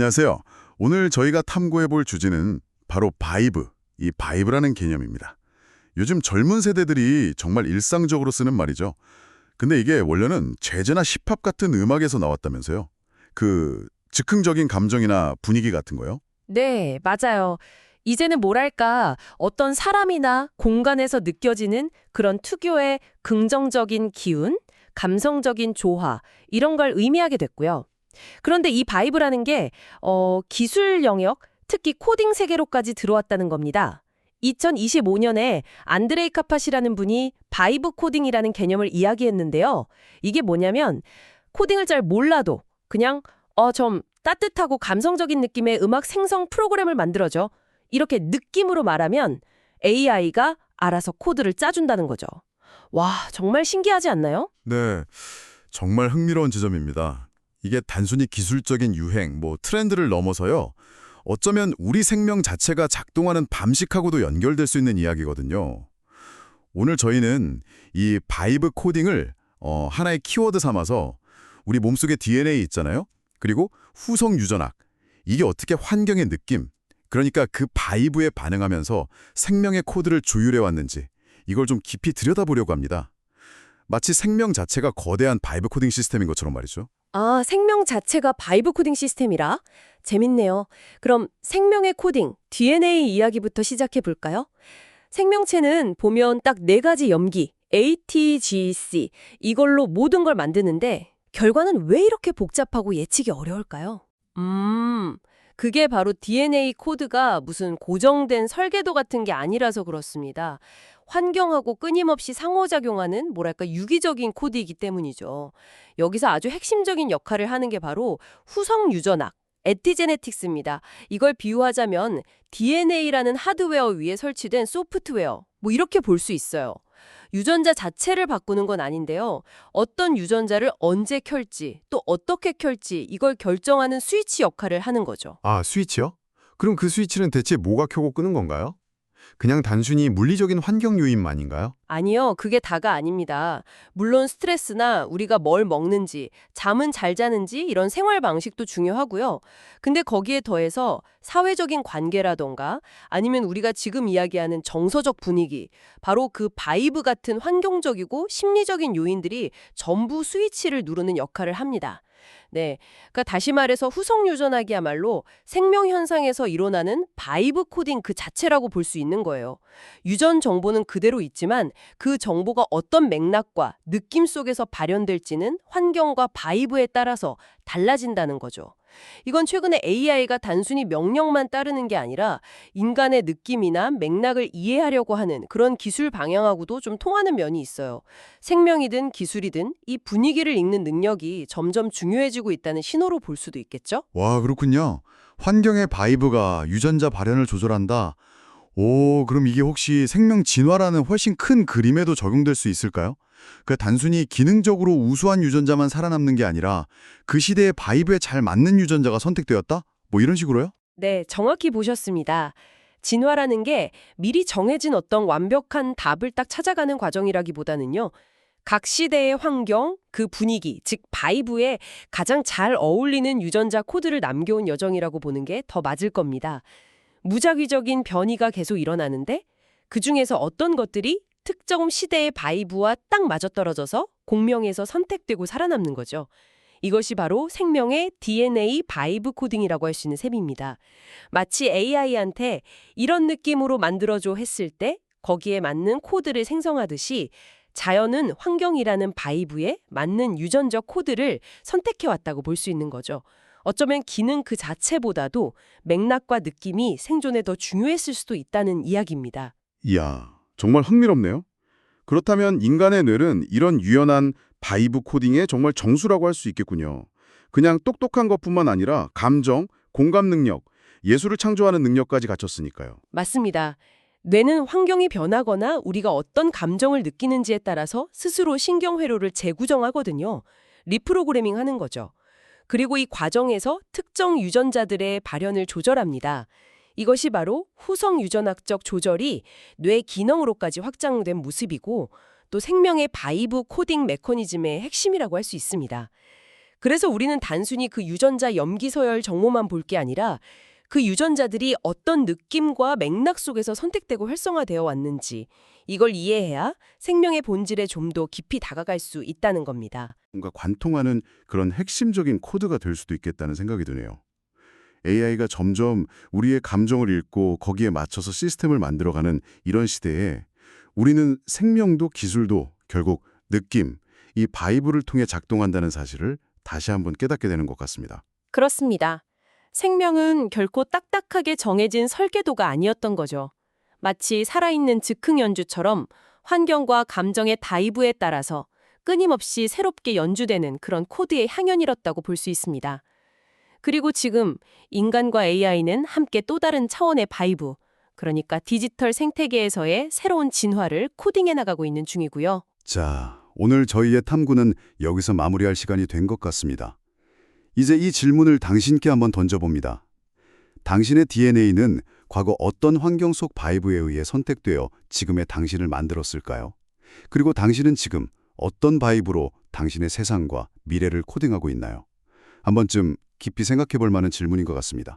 안녕하세요. 오늘 저희가 탐구해 볼 주제는 바로 바이브, 이 바이브라는 개념입니다. 요즘 젊은 세대들이 정말 일상적으로 쓰는 말이죠. 근데 이게 원래는 재즈나 힙합 같은 음악에서 나왔다면서요. 즉흥적인 감정이나 분위기 같은 거요? 네, 맞아요. 이제는 뭐랄까, 어떤 사람이나 공간에서 느껴지는 그런 특유의 긍정적인 기운, 감성적인 조화, 이런 걸 의미하게 됐고요. 그런데 이 바이브라는 게, 기술 영역, 특히 코딩 세계로까지 들어왔다는 겁니다. 2025년에 안드레이 카팟이라는 분이 바이브 코딩이라는 개념을 이야기했는데요. 이게 뭐냐면, 코딩을 잘 몰라도 그냥, 좀 따뜻하고 감성적인 느낌의 음악 생성 프로그램을 만들어줘. 이렇게 느낌으로 말하면 AI가 알아서 코드를 짜준다는 거죠. 와, 정말 신기하지 않나요? 네, 정말 흥미로운 지점입니다. 이게 단순히 기술적인 유행, 트렌드를 넘어서요. 어쩌면 우리 생명 자체가 작동하는 밤식하고도 연결될 수 있는 이야기거든요. 오늘 저희는 이 바이브 코딩을 하나의 키워드 삼아서 우리 몸속에 DNA 있잖아요. 그리고 후성 유전학, 이게 어떻게 환경의 느낌, 그러니까 그 바이브에 반응하면서 생명의 코드를 조율해 왔는지 이걸 좀 깊이 들여다보려고 합니다. 마치 생명 자체가 거대한 바이브 코딩 시스템인 것처럼 말이죠. 아, 생명 자체가 바이브 코딩 시스템이라? 재밌네요. 그럼 생명의 코딩, DNA 이야기부터 시작해 볼까요? 생명체는 보면 딱 네 가지 염기, ATGC, 이걸로 모든 걸 만드는데 결과는 왜 이렇게 복잡하고 예측이 어려울까요? 그게 바로 DNA 코드가 무슨 고정된 설계도 같은 게 아니라서 그렇습니다. 환경하고 끊임없이 상호작용하는 뭐랄까 유기적인 코드이기 때문이죠. 여기서 아주 핵심적인 역할을 하는 게 바로 후성 유전학, 에티제네틱스입니다. 이걸 비유하자면 DNA라는 하드웨어 위에 설치된 소프트웨어, 이렇게 볼 수 있어요. 유전자 자체를 바꾸는 건 아닌데요. 어떤 유전자를 언제 켤지, 또 어떻게 켤지 이걸 결정하는 스위치 역할을 하는 거죠. 아, 스위치요? 그럼 그 스위치는 대체 뭐가 켜고 끄는 건가요? 그냥 단순히 물리적인 환경 요인만인가요? 아니요, 그게 다가 아닙니다. 물론 스트레스나 우리가 뭘 먹는지, 잠은 잘 자는지 이런 생활 방식도 중요하고요. 근데 거기에 더해서 사회적인 관계라던가 아니면 우리가 지금 이야기하는 정서적 분위기, 바로 그 바이브 같은 환경적이고 심리적인 요인들이 전부 스위치를 누르는 역할을 합니다. 네, 그러니까 다시 말해서 후성 유전학이야말로 생명 현상에서 일어나는 바이브 코딩 그 자체라고 볼 수 있는 거예요. 유전 정보는 그대로 있지만 그 정보가 어떤 맥락과 느낌 속에서 발현될지는 환경과 바이브에 따라서 달라진다는 거죠. 이건 최근에 AI가 단순히 명령만 따르는 게 아니라 인간의 느낌이나 맥락을 이해하려고 하는 그런 기술 방향하고도 좀 통하는 면이 있어요. 생명이든 기술이든 이 분위기를 읽는 능력이 점점 중요해지고 있다는 신호로 볼 수도 있겠죠? 와, 그렇군요. 환경의 바이브가 유전자 발현을 조절한다. 오, 그럼 이게 혹시 생명 진화라는 훨씬 큰 그림에도 적용될 수 있을까요? 단순히 기능적으로 우수한 유전자만 살아남는 게 아니라 그 시대의 바이브에 잘 맞는 유전자가 선택되었다? 이런 식으로요? 네, 정확히 보셨습니다. 진화라는 게 미리 정해진 어떤 완벽한 답을 딱 찾아가는 과정이라기보다는요. 각 시대의 환경, 그 분위기, 즉 바이브에 가장 잘 어울리는 유전자 코드를 남겨온 여정이라고 보는 게 더 맞을 겁니다. 무작위적인 변이가 계속 일어나는데 그중에서 어떤 것들이 특정 시대의 바이브와 딱 맞아떨어져서 공명에서 선택되고 살아남는 거죠. 이것이 바로 생명의 DNA 바이브 코딩이라고 할 수 있는 셈입니다. 마치 AI한테 이런 느낌으로 만들어줘 했을 때 거기에 맞는 코드를 생성하듯이 자연은 환경이라는 바이브에 맞는 유전적 코드를 선택해왔다고 볼 수 있는 거죠. 어쩌면 기능 그 자체보다도 맥락과 느낌이 생존에 더 중요했을 수도 있다는 이야기입니다. 이야, 정말 흥미롭네요. 그렇다면 인간의 뇌는 이런 유연한 바이브 코딩의 정말 정수라고 할 수 있겠군요. 그냥 똑똑한 것뿐만 아니라 감정, 공감 능력, 예술을 창조하는 능력까지 갖췄으니까요. 맞습니다. 뇌는 환경이 변하거나 우리가 어떤 감정을 느끼는지에 따라서 스스로 신경회로를 재구정하거든요. 리프로그래밍 하는 거죠. 그리고 이 과정에서 특정 유전자들의 발현을 조절합니다. 이것이 바로 후성 유전학적 조절이 뇌 기능으로까지 확장된 모습이고 또 생명의 바이브 코딩 메커니즘의 핵심이라고 할 수 있습니다. 그래서 우리는 단순히 그 유전자 염기 서열 정보만 볼 게 아니라 그 유전자들이 어떤 느낌과 맥락 속에서 선택되고 활성화되어 왔는지 이걸 이해해야 생명의 본질에 좀 더 깊이 다가갈 수 있다는 겁니다. 뭔가 관통하는 그런 핵심적인 코드가 될 수도 있겠다는 생각이 드네요. AI가 점점 우리의 감정을 읽고 거기에 맞춰서 시스템을 만들어가는 이런 시대에 우리는 생명도 기술도 결국 느낌, 이 바이브를 통해 작동한다는 사실을 다시 한번 깨닫게 되는 것 같습니다. 그렇습니다. 생명은 결코 딱딱하게 정해진 설계도가 아니었던 거죠. 마치 살아있는 즉흥 연주처럼 환경과 감정의 다이브에 따라서 끊임없이 새롭게 연주되는 그런 코드의 향연이었다고 볼 수 있습니다. 그리고 지금 인간과 AI는 함께 또 다른 차원의 바이브, 그러니까 디지털 생태계에서의 새로운 진화를 코딩해 나가고 있는 중이고요. 자, 오늘 저희의 탐구는 여기서 마무리할 시간이 된 것 같습니다. 이제 이 질문을 당신께 한번 던져봅니다. 당신의 DNA는 과거 어떤 환경 속 바이브에 의해 선택되어 지금의 당신을 만들었을까요? 그리고 당신은 지금 어떤 바이브로 당신의 세상과 미래를 코딩하고 있나요? 한 번쯤 깊이 생각해 볼 만한 질문인 것 같습니다.